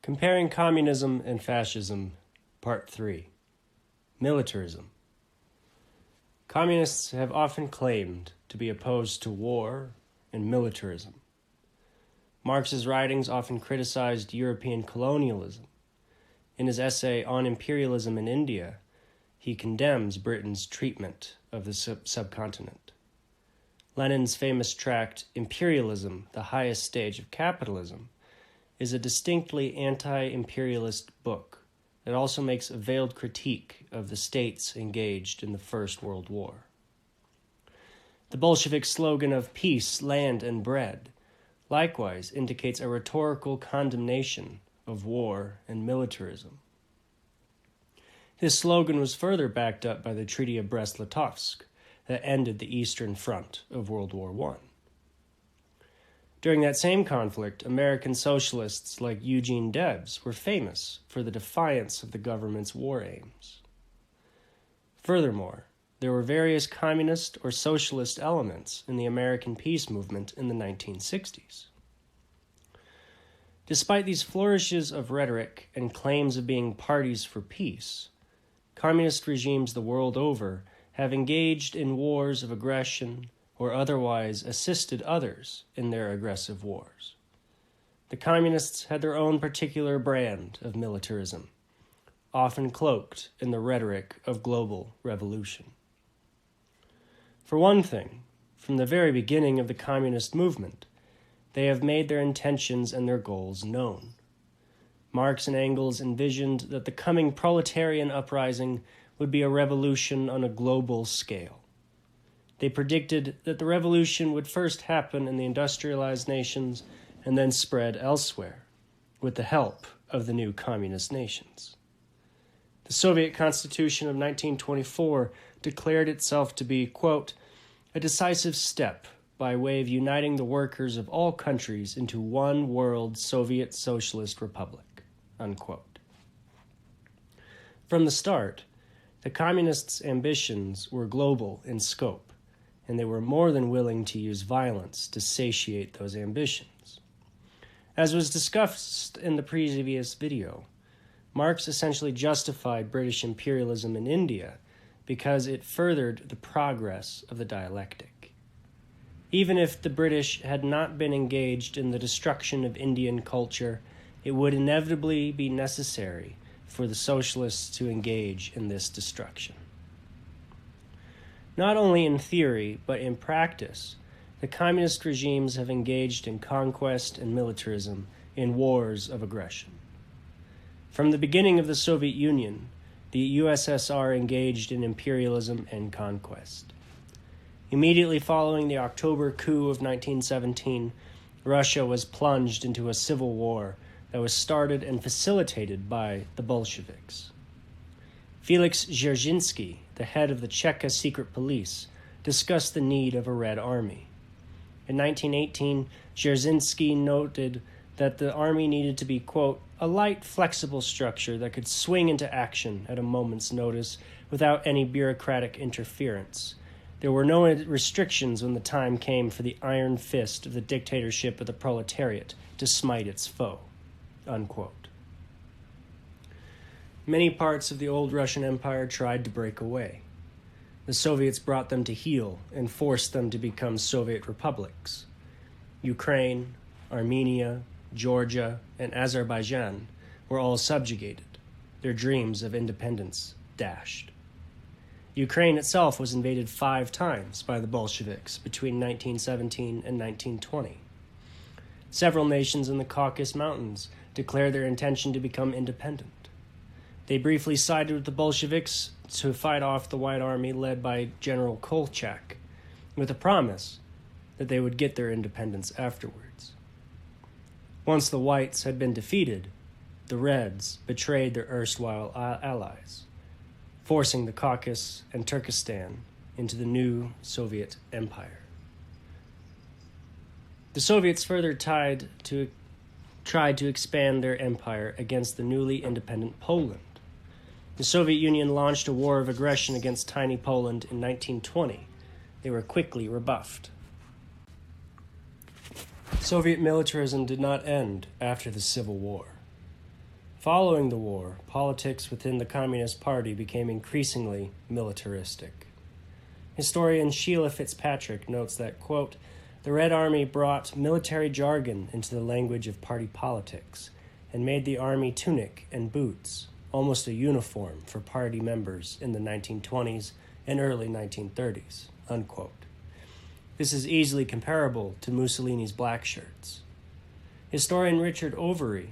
Comparing Communism and Fascism, Part 3. Militarism. Communists have often claimed to be opposed to war and militarism. Marx's writings often criticized European colonialism. In his essay on imperialism in India, he condemns Britain's treatment of the subcontinent. Lenin's famous tract, Imperialism, the Highest Stage of Capitalism, is a distinctly anti-imperialist book that also makes a veiled critique of the states engaged in the First World War. The Bolshevik slogan of peace, land, and bread likewise indicates a rhetorical condemnation of war and militarism. This slogan was further backed up by the Treaty of Brest-Litovsk that ended the Eastern Front of World War I. During that same conflict, American socialists like Eugene Debs were famous for the defiance of the government's war aims. Furthermore, there were various communist or socialist elements in the American peace movement in the 1960s. Despite these flourishes of rhetoric and claims of being parties for peace, communist regimes the world over have engaged in wars of aggression or otherwise assisted others in their aggressive wars. The communists had their own particular brand of militarism, often cloaked in the rhetoric of global revolution. For one thing, from the very beginning of the communist movement, they have made their intentions and their goals known. Marx and Engels envisioned that the coming proletarian uprising would be a revolution on a global scale. They predicted that the revolution would first happen in the industrialized nations and then spread elsewhere, with the help of the new communist nations. The Soviet Constitution of 1924 declared itself to be, quote, a decisive step by way of uniting the workers of all countries into one world Soviet Socialist Republic, unquote. From the start, the communists' ambitions were global in scope, and they were more than willing to use violence to satiate those ambitions. As was discussed in the previous video, Marx essentially justified British imperialism in India because it furthered the progress of the dialectic. Even if the British had not been engaged in the destruction of Indian culture, it would inevitably be necessary for the socialists to engage in this destruction. Not only in theory, but in practice, the communist regimes have engaged in conquest and militarism in wars of aggression. From the beginning of the Soviet Union, the USSR engaged in imperialism and conquest. Immediately following the October coup of 1917, Russia was plunged into a civil war that was started and facilitated by the Bolsheviks. Felix Dzerzhinsky, the head of the Cheka secret police, discussed the need of a Red Army. In 1918, Dzerzhinsky noted that the army needed to be, quote, a light, flexible structure that could swing into action at a moment's notice without any bureaucratic interference. There were no restrictions when the time came for the iron fist of the dictatorship of the proletariat to smite its foe, unquote. Many parts of the old Russian Empire tried to break away. The Soviets brought them to heel and forced them to become Soviet republics. Ukraine, Armenia, Georgia, and Azerbaijan were all subjugated, their dreams of independence dashed. Ukraine itself was invaded 5 times by the Bolsheviks between 1917 and 1920. Several nations in the Caucasus Mountains declared their intention to become independent. They briefly sided with the Bolsheviks to fight off the White Army led by General Kolchak, with a promise that they would get their independence afterwards. Once the Whites had been defeated, the Reds betrayed their erstwhile allies, forcing the Caucasus and Turkestan into the new Soviet Empire. The Soviets further tried to expand their empire against the newly independent Poland. The Soviet Union launched a war of aggression against tiny Poland in 1920. They were quickly rebuffed. Soviet militarism did not end after the Civil War. Following the war, politics within the Communist Party became increasingly militaristic. Historian Sheila Fitzpatrick notes that, quote, "The Red Army brought military jargon into the language of party politics and made the army tunic and boots almost a uniform for party members in the 1920s and early 1930s," unquote. This is easily comparable to Mussolini's black shirts. Historian Richard Overy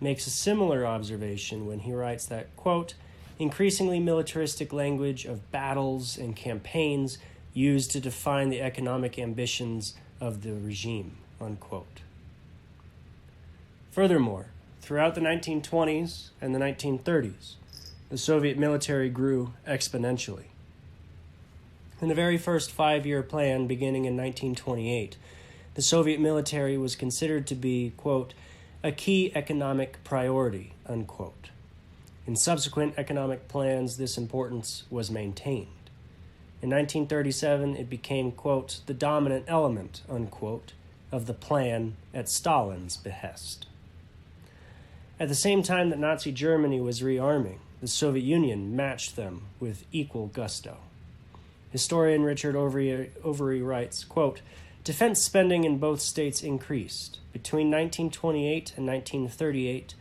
makes a similar observation when he writes that, quote, "Increasingly militaristic language of battles and campaigns used to define the economic ambitions of the regime," unquote. Furthermore, throughout the 1920s and the 1930s, the Soviet military grew exponentially. In the very first five-year plan beginning in 1928, the Soviet military was considered to be, quote, "a key economic priority," unquote. In subsequent economic plans, this importance was maintained. In 1937, it became, quote, "the dominant element," unquote, of the plan at Stalin's behest. At the same time that Nazi Germany was rearming, the Soviet Union matched them with equal gusto. Historian Richard Overy writes, quote, "Defense spending in both states increased. Between 1928 and 1938,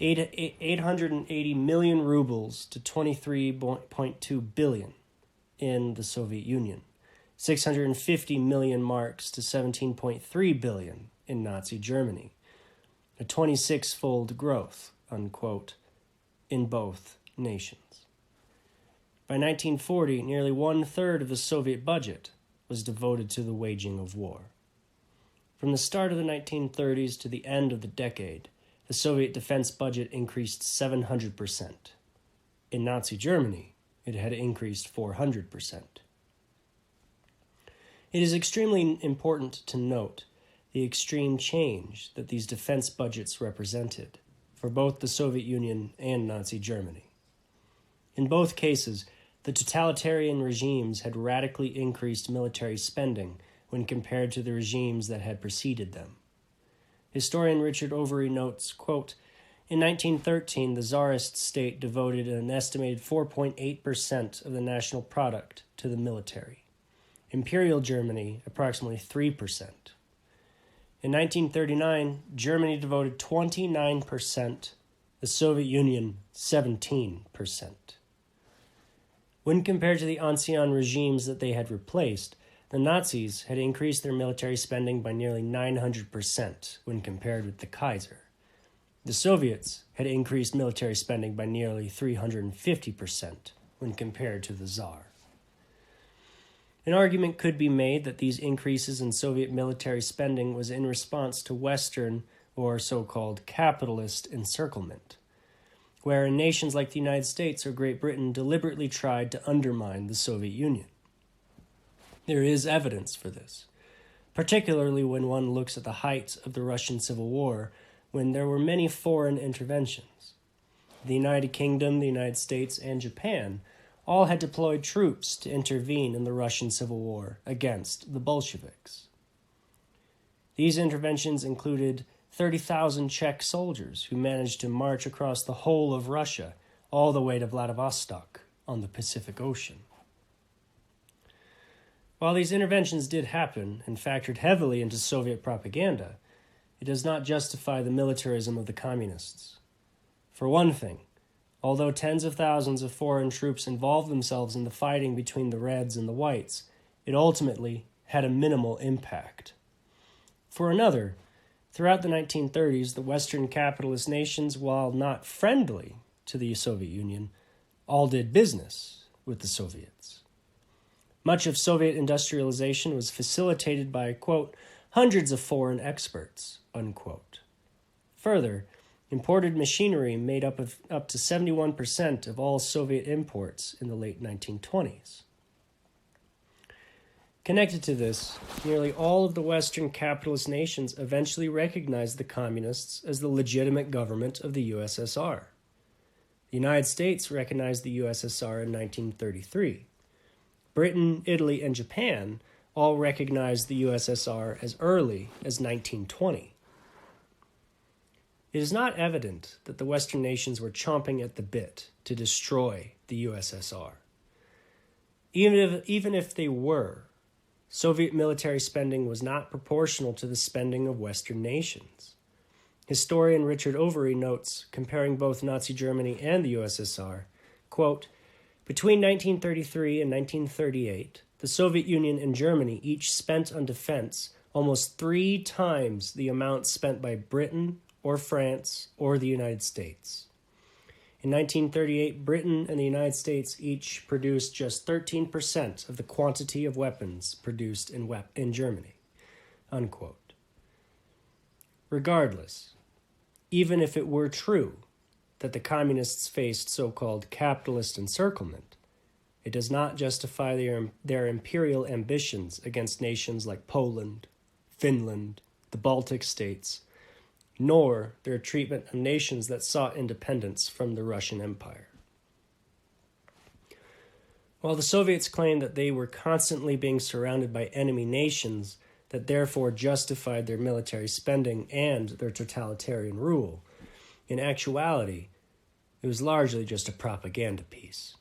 880 million rubles to 23.2 billion in the Soviet Union, 650 million marks to 17.3 billion in Nazi Germany, a 26-fold growth," unquote, in both nations. By 1940, nearly one-third of the Soviet budget was devoted to the waging of war. From the start of the 1930s to the end of the decade, the Soviet defense budget increased 700%. In Nazi Germany, it had increased 400%. It is extremely important to note the extreme change that these defense budgets represented for both the Soviet Union and Nazi Germany. In both cases, the totalitarian regimes had radically increased military spending when compared to the regimes that had preceded them. Historian Richard Overy notes, quote, "In 1913, the Tsarist state devoted an estimated 4.8% of the national product to the military. Imperial Germany, approximately 3%. In 1939, Germany devoted 29%, the Soviet Union 17%. When compared to the ancien regimes that they had replaced, the Nazis had increased their military spending by nearly 900% when compared with the Kaiser. The Soviets had increased military spending by nearly 350% when compared to the Tsar. An argument could be made that these increases in Soviet military spending was in response to Western, or so-called capitalist, encirclement, wherein nations like the United States or Great Britain deliberately tried to undermine the Soviet Union. There is evidence for this, particularly when one looks at the height of the Russian Civil War, when there were many foreign interventions. The United Kingdom, the United States, and Japan all had deployed troops to intervene in the Russian Civil War against the Bolsheviks. These interventions included 30,000 Czech soldiers who managed to march across the whole of Russia all the way to Vladivostok on the Pacific Ocean. While these interventions did happen and factored heavily into Soviet propaganda, it does not justify the militarism of the communists. For one thing, although tens of thousands of foreign troops involved themselves in the fighting between the Reds and the Whites, it ultimately had a minimal impact. For another, throughout the 1930s, the Western capitalist nations, while not friendly to the Soviet Union, all did business with the Soviets. Much of Soviet industrialization was facilitated by, quote, "hundreds of foreign experts," unquote. Further, imported machinery made up to 71% of all Soviet imports in the late 1920s. Connected to this, nearly all of the Western capitalist nations eventually recognized the communists as the legitimate government of the USSR. The United States recognized the USSR in 1933. Britain, Italy, and Japan all recognized the USSR as early as 1920. It is not evident that the Western nations were chomping at the bit to destroy the USSR. Even if they were, Soviet military spending was not proportional to the spending of Western nations. Historian Richard Overy notes, comparing both Nazi Germany and the USSR, quote, "Between 1933 and 1938, the Soviet Union and Germany each spent on defense almost 3 times the amount spent by Britain or France or the United States. In 1938, Britain and the United States each produced just 13% of the quantity of weapons produced in Germany." Unquote. Regardless, even if it were true that the communists faced so-called capitalist encirclement, it does not justify their imperial ambitions against nations like Poland, Finland, the Baltic states, nor their treatment of nations that sought independence from the Russian Empire. While the Soviets claimed that they were constantly being surrounded by enemy nations that therefore justified their military spending and their totalitarian rule, in actuality, it was largely just a propaganda piece.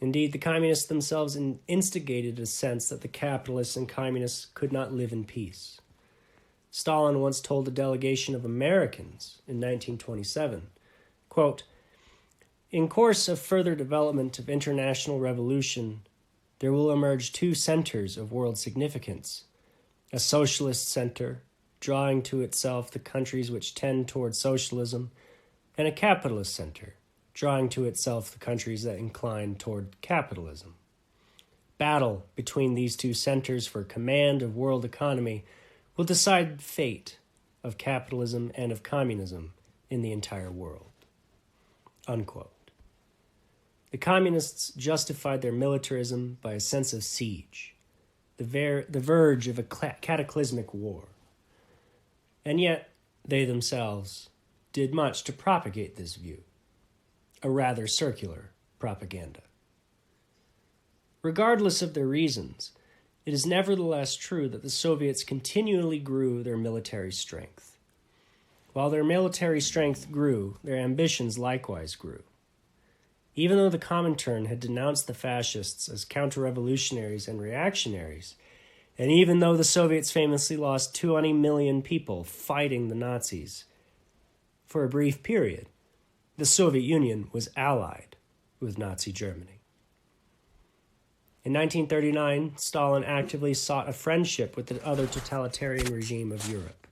Indeed, the communists themselves instigated a sense that the capitalists and communists could not live in peace. Stalin once told a delegation of Americans in 1927, quote, "In course of further development of international revolution, there will emerge 2 centers of world significance, a socialist center, drawing to itself the countries which tend toward socialism, and a capitalist center, drawing to itself the countries that incline toward capitalism. Battle between these 2 centers for command of world economy will decide the fate of capitalism and of communism in the entire world." Unquote. The communists justified their militarism by a sense of siege, the verge of a cataclysmic war. And yet, they themselves did much to propagate this view, a rather circular propaganda. Regardless of their reasons, it is nevertheless true that the Soviets continually grew their military strength. While their military strength grew, their ambitions likewise grew. Even though the Comintern had denounced the fascists as counter-revolutionaries and reactionaries, and even though the Soviets famously lost 20 million people fighting the Nazis, for a brief period, the Soviet Union was allied with Nazi Germany. In 1939, Stalin actively sought a friendship with the other totalitarian regime of Europe.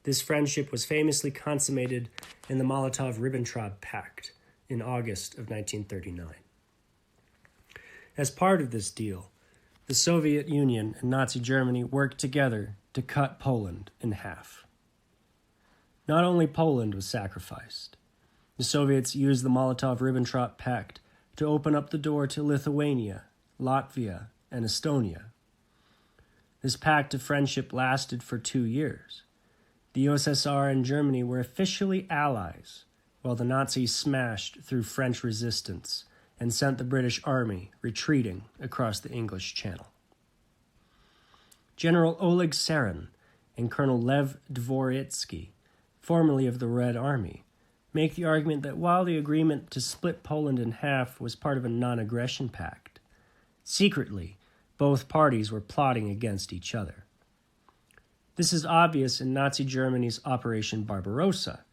This friendship was famously consummated in the Molotov-Ribbentrop Pact in August of 1939. As part of this deal, the Soviet Union and Nazi Germany worked together to cut Poland in half. Not only Poland was sacrificed. The Soviets used the Molotov-Ribbentrop Pact to open up the door to Lithuania, Latvia, and Estonia. This pact of friendship lasted for 2 years. The USSR and Germany were officially allies, while the Nazis smashed through French resistance and sent the British Army retreating across the English Channel. General Oleg Sarin and Colonel Lev Dvoretsky, formerly of the Red Army, make the argument that while the agreement to split Poland in half was part of a non-aggression pact, secretly, both parties were plotting against each other. This is obvious in Nazi Germany's Operation Barbarossa,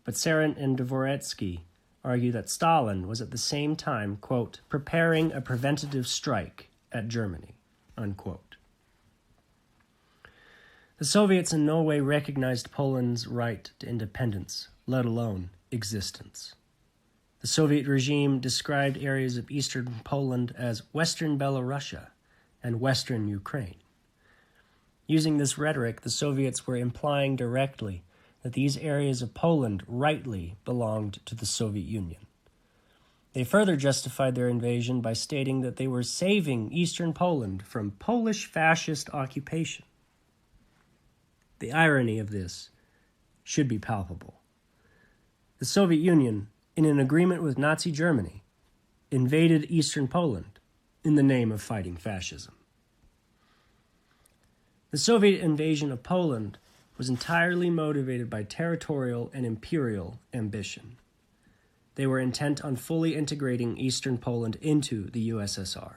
but Sarin and Dvoretsky argue that Stalin was at the same time, quote, "preparing a preventative strike at Germany," unquote. The Soviets in no way recognized Poland's right to independence, let alone existence. The Soviet regime described areas of eastern Poland as Western Belorussia and Western Ukraine. Using this rhetoric, the Soviets were implying directly that these areas of Poland rightly belonged to the Soviet Union. They further justified their invasion by stating that they were saving eastern Poland from Polish fascist occupation. The irony of this should be palpable. The Soviet Union, in an agreement with Nazi Germany, invaded eastern Poland in the name of fighting fascism. The Soviet invasion of Poland was entirely motivated by territorial and imperial ambition. They were intent on fully integrating Eastern Poland into the USSR.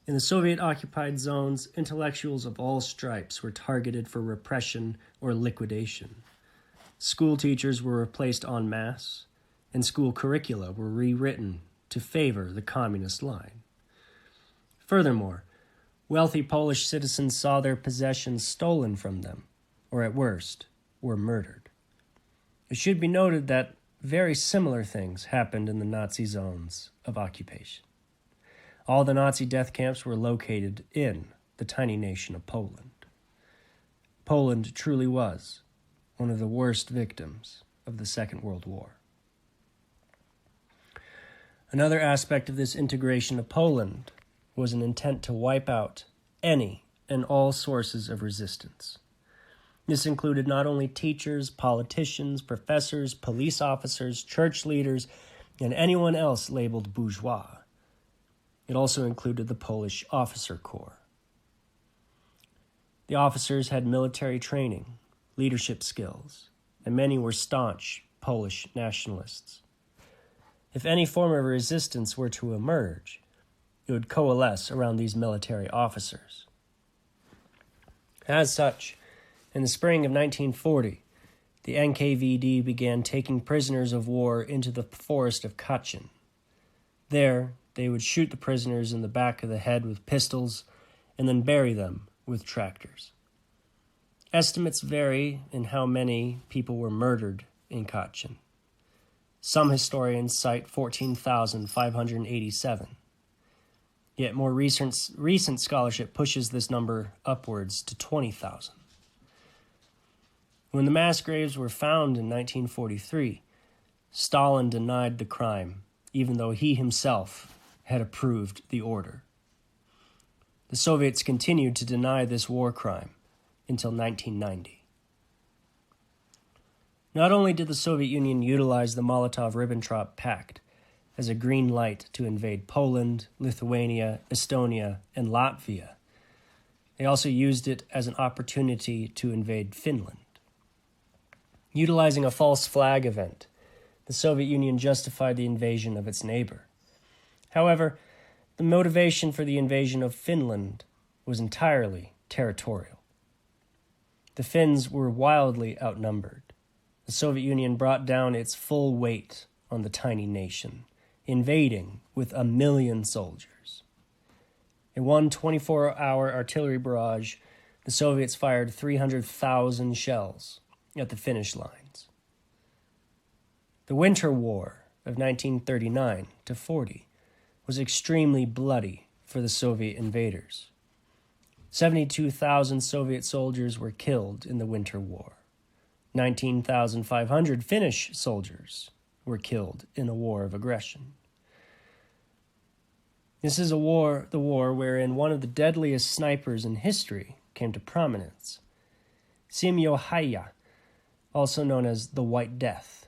In the Soviet-occupied zones, intellectuals of all stripes were targeted for repression or liquidation. School teachers were replaced en masse, and school curricula were rewritten to favor the communist line. Furthermore, wealthy Polish citizens saw their possessions stolen from them, or at worst, were murdered. It should be noted that very similar things happened in the Nazi zones of occupation. All the Nazi death camps were located in the tiny nation of Poland. Poland truly was one of the worst victims of the Second World War. Another aspect of this integration of Poland was an intent to wipe out any and all sources of resistance. This included not only teachers, politicians, professors, police officers, church leaders, and anyone else labeled bourgeois. It also included the Polish officer corps. The officers had military training, leadership skills, and many were staunch Polish nationalists. If any form of resistance were to emerge, it would coalesce around these military officers. As such, in the spring of 1940, the NKVD began taking prisoners of war into the forest of Kachin. There, they would shoot the prisoners in the back of the head with pistols and then bury them with tractors. Estimates vary in how many people were murdered in Kachin. Some historians cite 14,587. Yet more recent scholarship pushes this number upwards to 20,000. When the mass graves were found in 1943, Stalin denied the crime, even though he himself had approved the order. The Soviets continued to deny this war crime until 1990. Not only did the Soviet Union utilize the Molotov-Ribbentrop Pact as a green light to invade Poland, Lithuania, Estonia, and Latvia, they also used it as an opportunity to invade Finland. Utilizing a false flag event, the Soviet Union justified the invasion of its neighbor. However, the motivation for the invasion of Finland was entirely territorial. The Finns were wildly outnumbered. The Soviet Union brought down its full weight on the tiny nation, invading with 1 million soldiers. In one 24-hour artillery barrage, the Soviets fired 300,000 shells at the Finnish lines. The Winter War of 1939 to 40 was extremely bloody for the Soviet invaders. 72,000 Soviet soldiers were killed in the Winter War. 19,500 Finnish soldiers were killed in a war of aggression. This is the war wherein one of the deadliest snipers in history came to prominence. Simo Häyhä, also known as the White Death,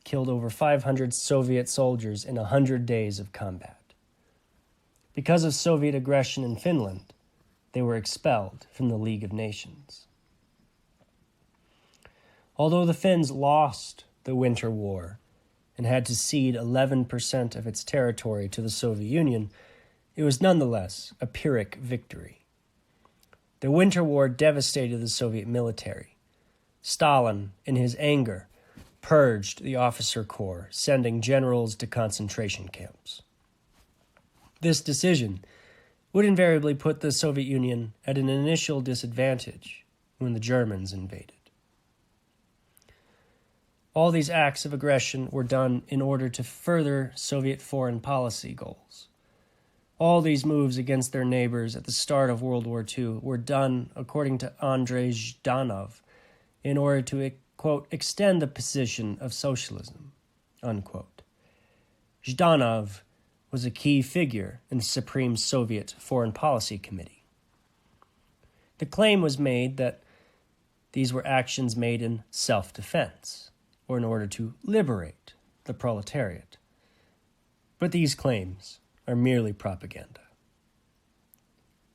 killed over 500 Soviet soldiers in 100 days of combat. Because of Soviet aggression in Finland, they were expelled from the League of Nations. Although the Finns lost the Winter War and had to cede 11% of its territory to the Soviet Union, it was nonetheless a Pyrrhic victory. The Winter War devastated the Soviet military. Stalin, in his anger, purged the officer corps, sending generals to concentration camps. This decision would invariably put the Soviet Union at an initial disadvantage when the Germans invaded. All these acts of aggression were done in order to further Soviet foreign policy goals. All these moves against their neighbors at the start of World War II were done, according to Andrei Zhdanov, in order to, quote, extend the position of socialism, unquote. Zhdanov was a key figure in the Supreme Soviet Foreign Policy Committee. The claim was made that these were actions made in self-defense, or in order to liberate the proletariat. But these claims are merely propaganda.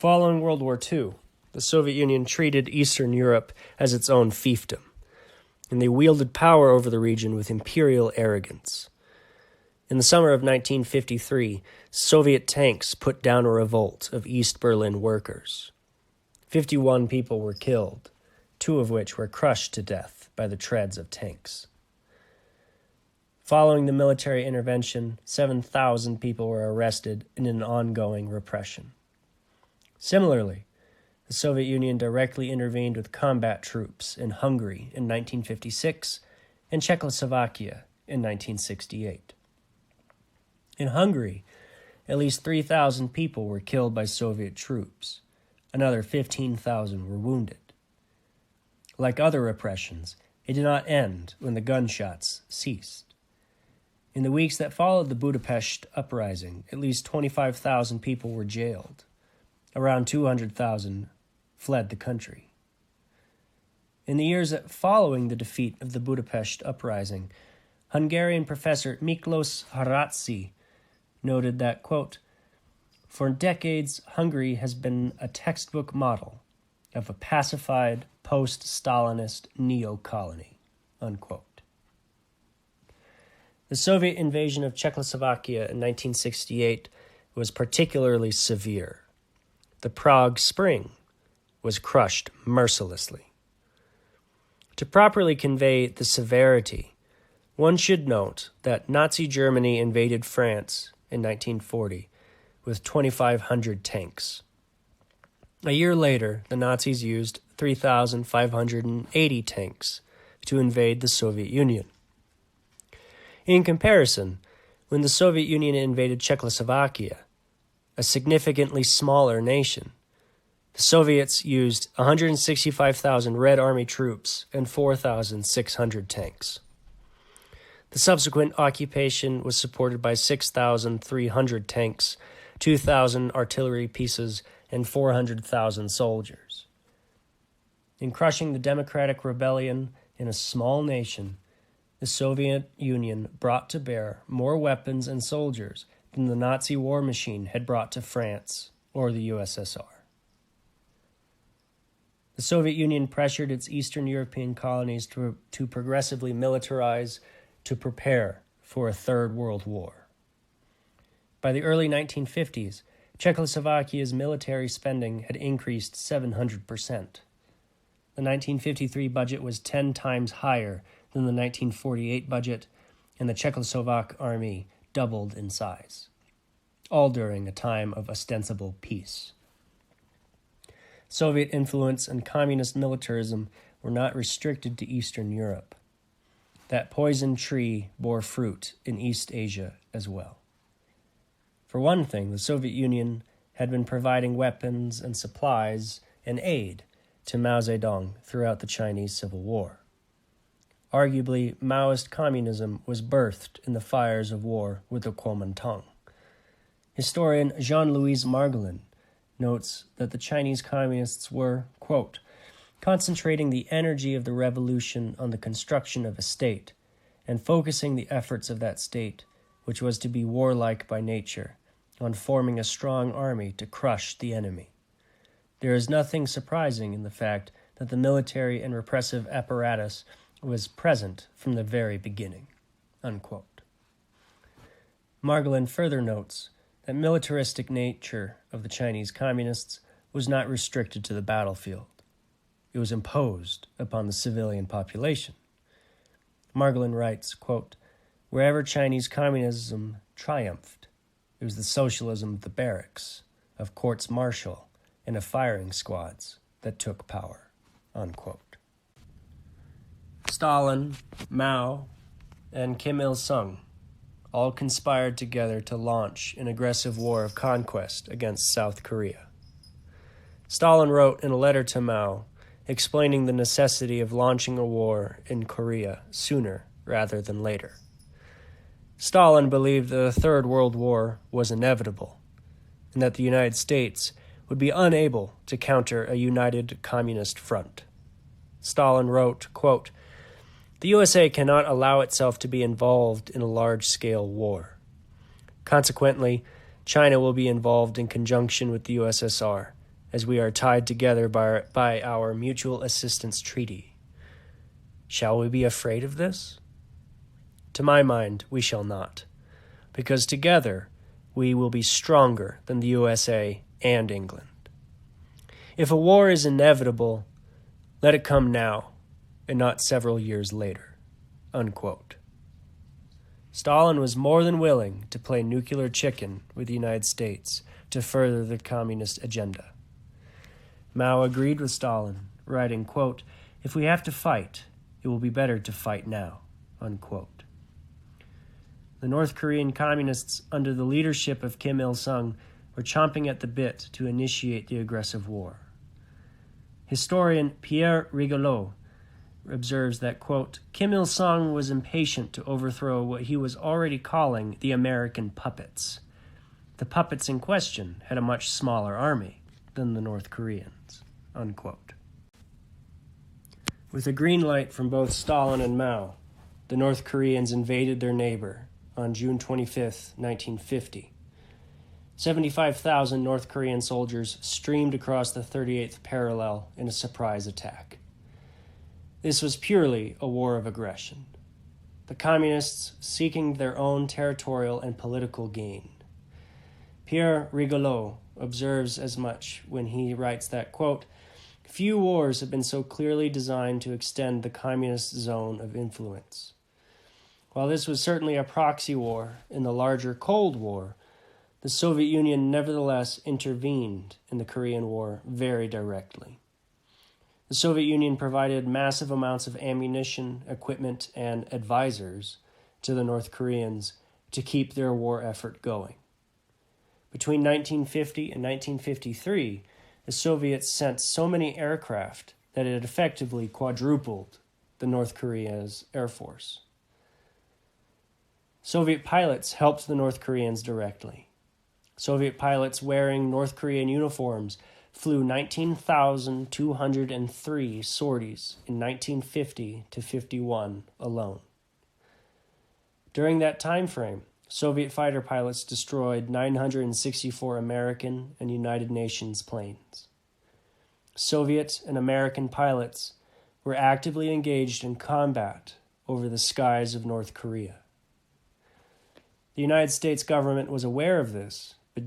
Following World War II, the Soviet Union treated Eastern Europe as its own fiefdom, and they wielded power over the region with imperial arrogance. In the summer of 1953, Soviet tanks put down a revolt of East Berlin workers. 51 people were killed, 2 of which were crushed to death by the treads of tanks. Following the military intervention, 7,000 people were arrested in an ongoing repression. Similarly, the Soviet Union directly intervened with combat troops in Hungary in 1956 and Czechoslovakia in 1968. In Hungary, at least 3,000 people were killed by Soviet troops. Another 15,000 were wounded. Like other repressions, it did not end when the gunshots ceased. In the weeks that followed the Budapest uprising, at least 25,000 people were jailed. Around 200,000 fled the country. In the years following the defeat of the Budapest uprising, Hungarian professor Miklós Haracsi noted that, quote, "For decades, Hungary has been a textbook model of a pacified, post-Stalinist neo-colony," unquote. The Soviet invasion of Czechoslovakia in 1968 was particularly severe. The Prague Spring was crushed mercilessly. To properly convey the severity, one should note that Nazi Germany invaded France in 1940 with 2,500 tanks. A year later, the Nazis used 3,580 tanks to invade the Soviet Union. In comparison, when the Soviet Union invaded Czechoslovakia, a significantly smaller nation, the Soviets used 165,000 Red Army troops and 4,600 tanks. The subsequent occupation was supported by 6,300 tanks, 2,000 artillery pieces, and 400,000 soldiers. In crushing the democratic rebellion in a small nation, the Soviet Union brought to bear more weapons and soldiers than the Nazi war machine had brought to France or the USSR. The Soviet Union pressured its Eastern European colonies to progressively militarize to prepare for a Third World War. By the early 1950s, Czechoslovakia's military spending had increased 700%. The 1953 budget was 10 times higher than the 1948 budget, and the Czechoslovak army doubled in size, all during a time of ostensible peace. Soviet influence and communist militarism were not restricted to Eastern Europe. That poison tree bore fruit in East Asia as well. For one thing, the Soviet Union had been providing weapons and supplies and aid to Mao Zedong throughout the Chinese Civil War. Arguably, Maoist communism was birthed in the fires of war with the Kuomintang. Historian Jean-Louis Margolin notes that the Chinese communists were, quote, "concentrating the energy of the revolution on the construction of a state and focusing the efforts of that state, which was to be warlike by nature, on forming a strong army to crush the enemy. There is nothing surprising in the fact that the military and repressive apparatus was present from the very beginning," unquote. Margolin further notes that militaristic nature of the Chinese communists was not restricted to the battlefield. It was imposed upon the civilian population. Margolin writes, quote, "Wherever Chinese communism triumphed, it was the socialism of the barracks, of courts-martial, and of firing squads that took power," unquote. Stalin, Mao, and Kim Il-sung all conspired together to launch an aggressive war of conquest against South Korea. Stalin wrote in a letter to Mao explaining the necessity of launching a war in Korea sooner rather than later. Stalin believed that a Third World War was inevitable, and that the United States would be unable to counter a united communist front. Stalin wrote, quote, "The USA cannot allow itself to be involved in a large-scale war. Consequently, China will be involved in conjunction with the USSR, as we are tied together by our mutual assistance treaty. Shall we be afraid of this? To my mind, we shall not, because together we will be stronger than the USA and England. If a war is inevitable, let it come now and not several years later." Unquote. Stalin was more than willing to play nuclear chicken with the United States to further the communist agenda. Mao agreed with Stalin, writing, quote, "If we have to fight, it will be better to fight now." Unquote. The North Korean communists, under the leadership of Kim Il-sung, were chomping at the bit to initiate the aggressive war. Historian Pierre Rigolot observes that, quote, "Kim Il-sung was impatient to overthrow what he was already calling the American puppets. The puppets in question had a much smaller army than the North Koreans." Unquote. With a green light from both Stalin and Mao, the North Koreans invaded their neighbor on June 25, 1950. 75,000 North Korean soldiers streamed across the 38th parallel in a surprise attack. This was purely a war of aggression, the communists seeking their own territorial and political gain. Pierre Rigolot observes as much when he writes that, quote, "Few wars have been so clearly designed to extend the communist zone of influence." While this was certainly a proxy war in the larger Cold War, the Soviet Union nevertheless intervened in the Korean War very directly. The Soviet Union provided massive amounts of ammunition, equipment, and advisors to the North Koreans to keep their war effort going. Between 1950 and 1953, the Soviets sent so many aircraft that it effectively quadrupled the North Korea's air force. Soviet pilots helped the North Koreans directly. Soviet pilots wearing North Korean uniforms flew 19,203 sorties in 1950 to 51 alone. During that time frame, Soviet fighter pilots destroyed 964 American and United Nations planes. Soviet and American pilots were actively engaged in combat over the skies of North Korea. The United States government was aware of this, but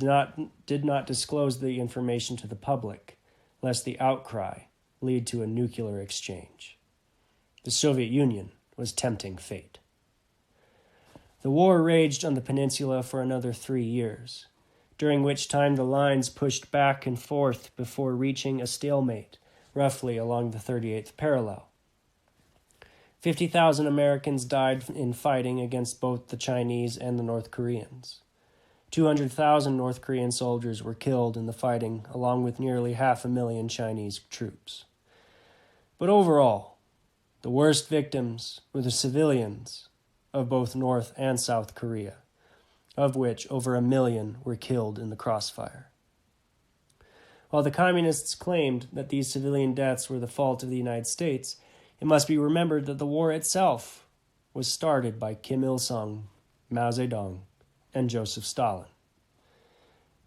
did not disclose the information to the public, lest the outcry lead to a nuclear exchange. The Soviet Union was tempting fate. The war raged on the peninsula for another 3 years, during which time the lines pushed back and forth before reaching a stalemate, roughly along the 38th parallel. 50,000 Americans died in fighting against both the Chinese and the North Koreans. 200,000 North Korean soldiers were killed in the fighting, along with nearly 500,000 Chinese troops. But overall, the worst victims were the civilians of both North and South Korea, of which over 1 million were killed in the crossfire. While the communists claimed that these civilian deaths were the fault of the United States, it must be remembered that the war itself was started by Kim Il-sung, Mao Zedong, and Joseph Stalin.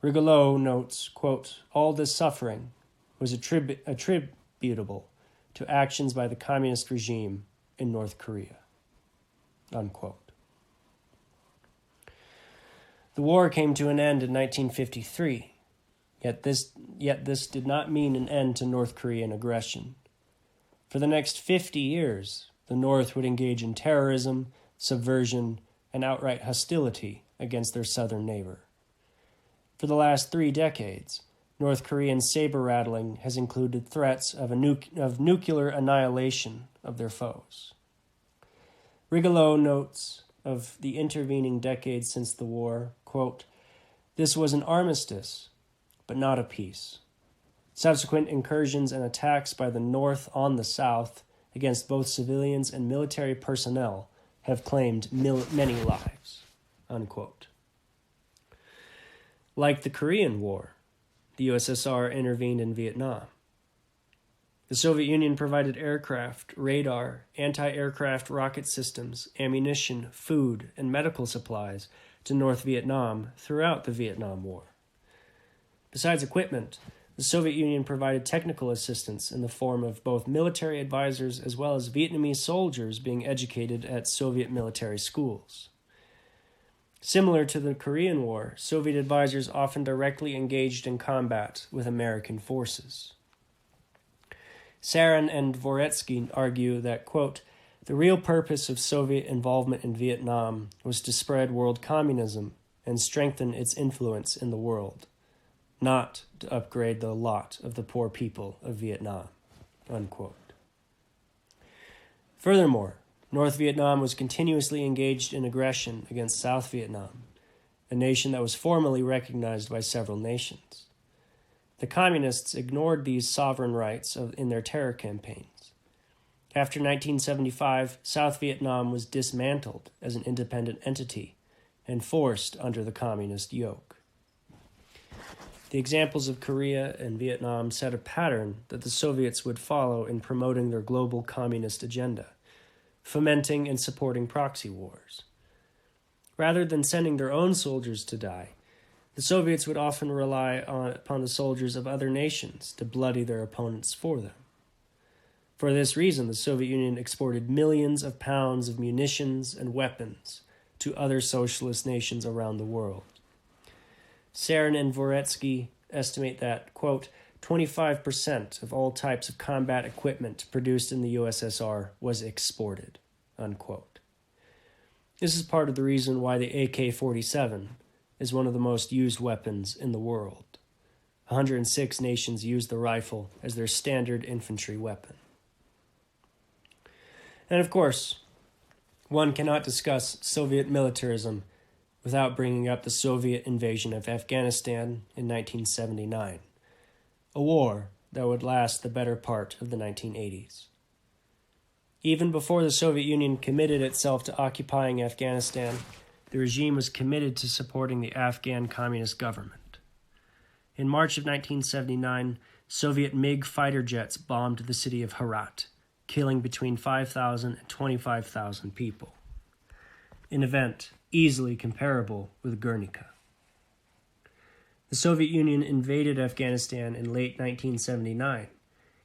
Rigolot notes, quote, "All this suffering was attributable to actions by the communist regime in North Korea." Unquote. The war came to an end in 1953, yet this did not mean an end to North Korean aggression. For the next 50 years, the North would engage in terrorism, subversion, and outright hostility against their southern neighbor. For the last 3 decades, North Korean saber-rattling has included threats of nuclear annihilation of their foes. Rigolot notes of the intervening decades since the war, quote, "This was an armistice, but not a peace. Subsequent incursions and attacks by the North on the South against both civilians and military personnel have claimed many lives." Unquote. Like the Korean War, the USSR intervened in Vietnam. The Soviet Union provided aircraft, radar, anti-aircraft rocket systems, ammunition, food, and medical supplies to North Vietnam throughout the Vietnam War. Besides equipment, the the Soviet Union provided technical assistance in the form of both military advisors as well as Vietnamese soldiers being educated at Soviet military schools. Similar to the Korean War, Soviet advisors often directly engaged in combat with American forces. Sarin and Dvoretsky argue that, quote, the real purpose of Soviet involvement in Vietnam was to spread world communism and strengthen its influence in the world, not to upgrade the lot of the poor people of Vietnam, unquote. Furthermore, North Vietnam was continuously engaged in aggression against South Vietnam, a nation that was formally recognized by several nations. The communists ignored these sovereign rights in their terror campaigns. After 1975, South Vietnam was dismantled as an independent entity and forced under the communist yoke. The examples of Korea and Vietnam set a pattern that the Soviets would follow in promoting their global communist agenda, fomenting and supporting proxy wars. Rather than sending their own soldiers to die, the Soviets would often rely upon the soldiers of other nations to bloody their opponents for them. For this reason, the Soviet Union exported millions of pounds of munitions and weapons to other socialist nations around the world. Sarin and Dvoretsky estimate that, quote, 25% of all types of combat equipment produced in the USSR was exported, unquote. This is part of the reason why the AK-47 is one of the most used weapons in the world. 106 nations use the rifle as their standard infantry weapon. And of course, one cannot discuss Soviet militarism without bringing up the Soviet invasion of Afghanistan in 1979. A war that would last the better part of the 1980s. Even before the Soviet Union committed itself to occupying Afghanistan, the regime was committed to supporting the Afghan communist government. In March of 1979, Soviet MiG fighter jets bombed the city of Herat, killing between 5,000 and 25,000 people. An event easily comparable with Guernica. The Soviet Union invaded Afghanistan in late 1979,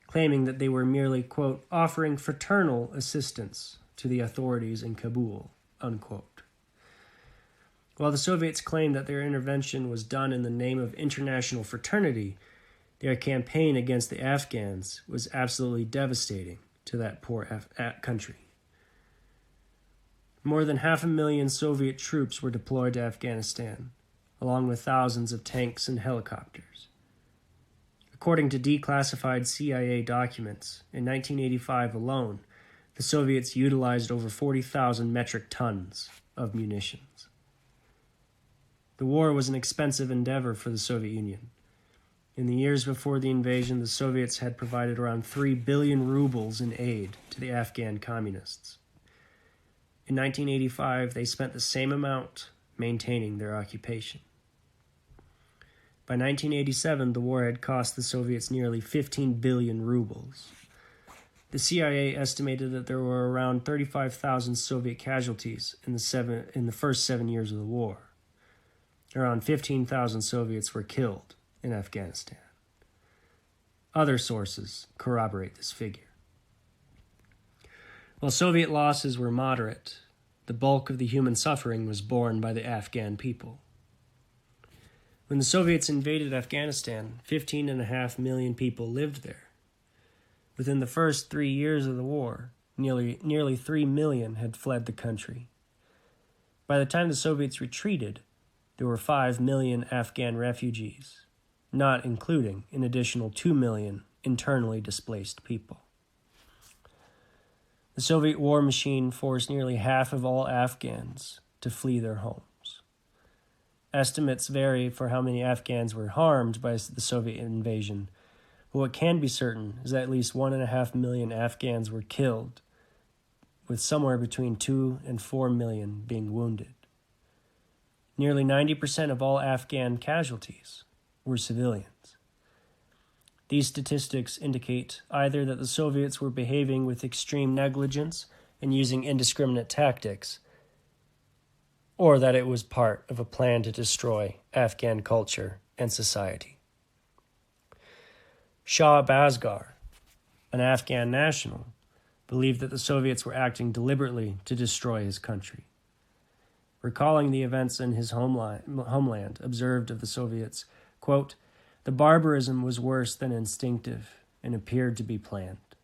claiming that they were merely, quote, offering fraternal assistance to the authorities in Kabul, unquote. While the Soviets claimed that their intervention was done in the name of international fraternity, their campaign against the Afghans was absolutely devastating to that poor country. More than 500,000 Soviet troops were deployed to Afghanistan, along with thousands of tanks and helicopters. According to declassified CIA documents, in 1985 alone, the Soviets utilized over 40,000 metric tons of munitions. The war was an expensive endeavor for the Soviet Union. In the years before the invasion, the Soviets had provided around 3 billion rubles in aid to the Afghan communists. In 1985, they spent the same amount maintaining their occupation. By 1987, the war had cost the Soviets nearly 15 billion rubles. The CIA estimated that there were around 35,000 Soviet casualties in the first 7 years of the war. Around 15,000 Soviets were killed in Afghanistan. Other sources corroborate this figure. While Soviet losses were moderate, the bulk of the human suffering was borne by the Afghan people. When the Soviets invaded Afghanistan, 15.5 million people lived there. Within the first 3 years of the war, nearly 3 million had fled the country. By the time the Soviets retreated, there were 5 million Afghan refugees, not including an additional 2 million internally displaced people. The Soviet war machine forced nearly half of all Afghans to flee their homes. Estimates vary for how many Afghans were harmed by the Soviet invasion, but what can be certain is that at least 1.5 million Afghans were killed, with somewhere between 2 and 4 million being wounded. Nearly 90% of all Afghan casualties were civilians. These statistics indicate either that the Soviets were behaving with extreme negligence and using indiscriminate tactics, or that it was part of a plan to destroy Afghan culture and society. Shah Bazgar, an Afghan national, believed that the Soviets were acting deliberately to destroy his country. Recalling the events in his homeland, observed of the Soviets, quote, "The barbarism was worse than instinctive and appeared to be planned.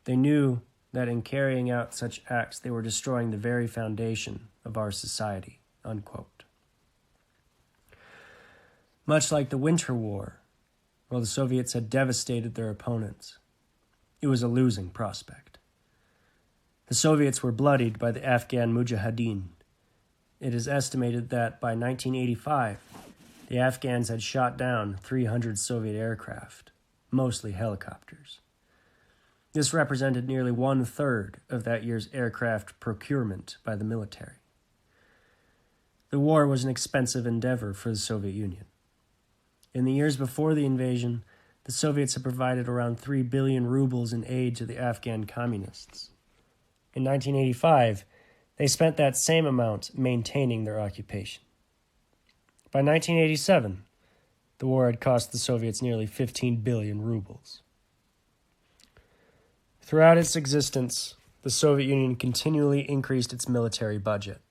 They knew that in carrying out such acts they were destroying the very foundation of our society," unquote. Much like the Winter War, while the Soviets had devastated their opponents, it was a losing prospect. The Soviets were bloodied by the Afghan Mujahideen. It is estimated that by 1985, the Afghans had shot down 300 Soviet aircraft, mostly helicopters. This represented nearly 1/3 of that year's aircraft procurement by the military. The war was an expensive endeavor for the Soviet Union. In the years before the invasion, the Soviets had provided around 3 billion rubles in aid to the Afghan communists. In 1985, they spent that same amount maintaining their occupation. By 1987, the war had cost the Soviets nearly 15 billion rubles. Throughout its existence, the Soviet Union continually increased its military budget,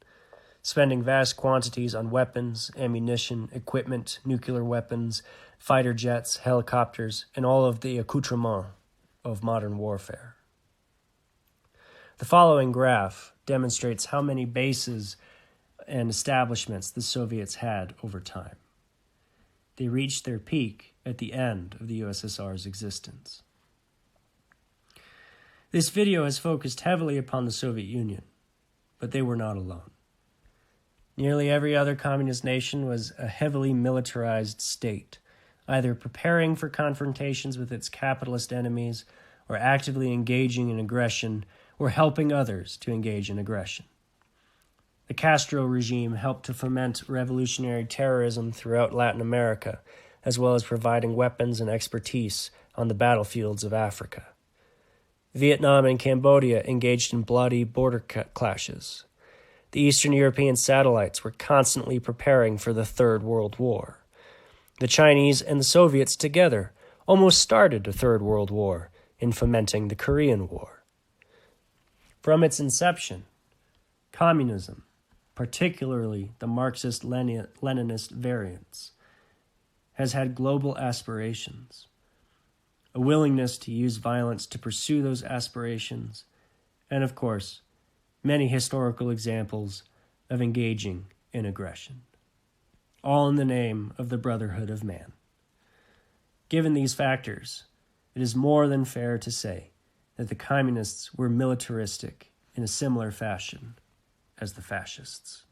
spending vast quantities on weapons, ammunition, equipment, nuclear weapons, fighter jets, helicopters, and all of the accoutrements of modern warfare. The following graph demonstrates how many bases and establishments the Soviets had over time. They reached their peak at the end of the USSR's existence. This video has focused heavily upon the Soviet Union, but they were not alone. Nearly every other communist nation was a heavily militarized state, either preparing for confrontations with its capitalist enemies or actively engaging in aggression or helping others to engage in aggression. The Castro regime helped to foment revolutionary terrorism throughout Latin America, as well as providing weapons and expertise on the battlefields of Africa. Vietnam and Cambodia engaged in bloody border clashes. The Eastern European satellites were constantly preparing for the Third World War. The Chinese and the Soviets together almost started a Third World War in fomenting the Korean War. From its inception, communism, particularly the Marxist-Leninist variants, has had global aspirations, a willingness to use violence to pursue those aspirations, and of course, many historical examples of engaging in aggression, all in the name of the brotherhood of man. Given these factors, it is more than fair to say that the communists were militaristic in a similar fashion as the fascists.